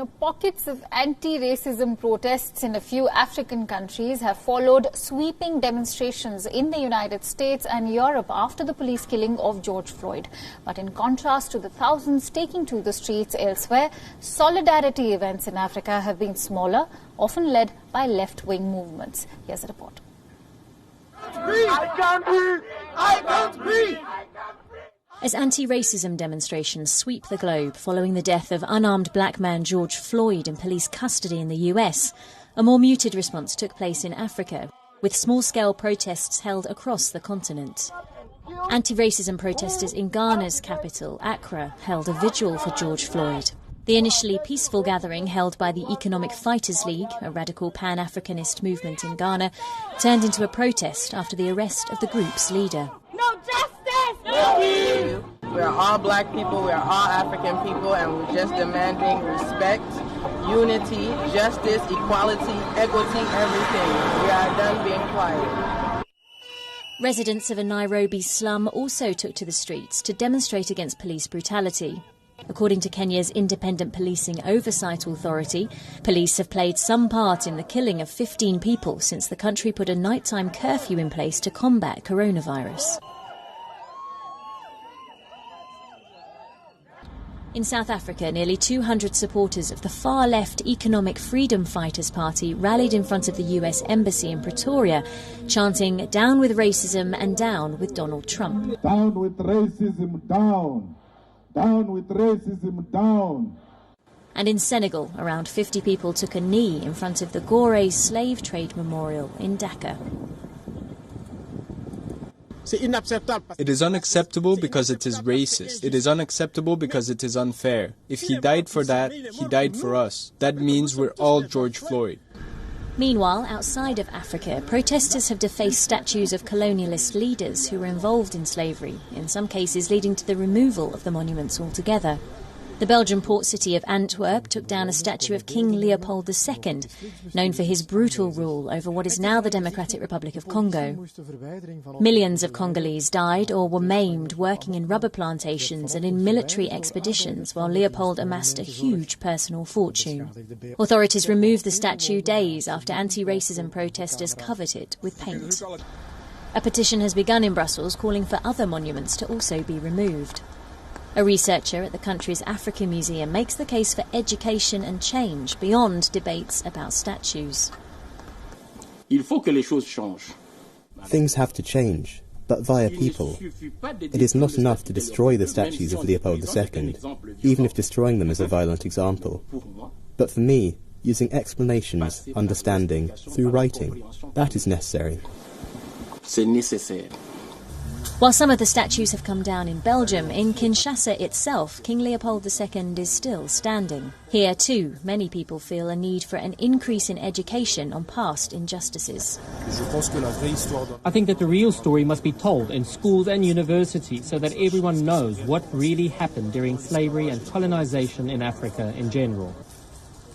Now, pockets of anti-racism protests in a few African countries have followed sweeping demonstrations in the United States and Europe after the police killing of George Floyd. But in contrast to the thousands taking to the streets elsewhere, solidarity events in Africa have been smaller, often led by left-wing movements. Here's a report. I can't breathe! I can't breathe! As anti-racism demonstrations sweep the globe following the death of unarmed black man George Floyd in police custody in the US, a more muted response took place in Africa, with small-scale protests held across the continent. Anti-racism protesters in Ghana's capital, Accra, held a vigil for George Floyd. The initially peaceful gathering held by the Economic Fighters League, a radical pan-Africanist movement in Ghana, turned into a protest after the arrest of the group's leader. No justice! No peace! We are all black people, we are all African people, and we're just demanding respect, unity, justice, equality, equity, everything. We are done being quiet. Residents of a Nairobi slum also took to the streets to demonstrate against police brutality. According to Kenya's Independent Policing Oversight Authority, police have played some part in the killing of 15 people since the country put a nighttime curfew in place to combat coronavirus. In South Africa, nearly 200 supporters of the far-left Economic Freedom Fighters Party rallied in front of the US Embassy in Pretoria, chanting, "Down with racism and down with Donald Trump." Down with racism, down. Down with racism, down. And in Senegal, around 50 people took a knee in front of the Gorée slave trade memorial in Dakar. It is unacceptable because it is racist. It is unacceptable because it is unfair. If he died for that, he died for us. That means we're all George Floyd. Meanwhile, outside of Africa, protesters have defaced statues of colonialist leaders who were involved in slavery, in some cases leading to the removal of the monuments altogether. The Belgian port city of Antwerp took down a statue of King Leopold II, known for his brutal rule over what is now the Democratic Republic of Congo. Millions of Congolese died or were maimed working in rubber plantations and in military expeditions while Leopold amassed a huge personal fortune. Authorities removed the statue days after anti-racism protesters covered it with paint. A petition has begun in Brussels calling for other monuments to also be removed. A researcher at the country's Africa Museum makes the case for education and change beyond debates about statues. Things have to change, but via people. It is not enough to destroy the statues of Leopold II, even if destroying them is a violent example. But for me, using explanations, understanding, through writing, that is necessary. While some of the statues have come down in Belgium, in Kinshasa itself, King Leopold II is still standing. Here, too, many people feel a need for an increase in education on past injustices. I think that the real story must be told in schools and universities so that everyone knows what really happened during slavery and colonization in Africa in general.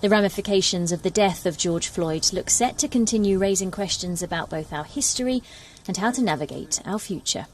The ramifications of the death of George Floyd look set to continue raising questions about both our history and how to navigate our future.